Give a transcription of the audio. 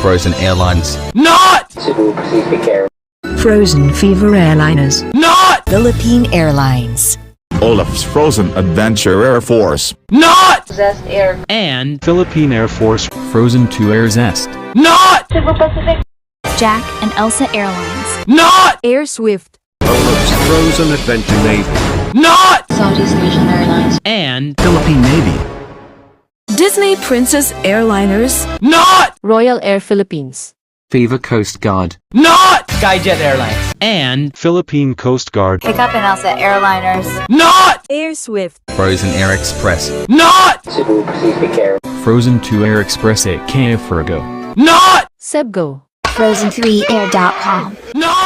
Frozen Airlines. Not! Cebu, please be careful. Frozen Fever Airliners. Not! Philippine Airlines. Olaf's Frozen Adventure Air Force. Not! Zest Air. And Philippine Air Force. Frozen 2 Air Zest. not! Cebu Pacific. Jack and Elsa Airlines. Not! Air Swift. Olaf's Frozen Adventure Navy. Not! Southeast Asian Airlines. And Philippine Navy. Disney Princess Airliners. not! Royal Air Philippines. Fever Coast Guard. Not! Skyjet Airlines. And Philippine Coast Guard. Hiccup and Elsa Airliners. not! Air Swift. Frozen Air Express. Not! Cebu, please be careful. Frozen 2 Air Express aka Furgo. Not! Sebgo. Frozen3Air.com. Not!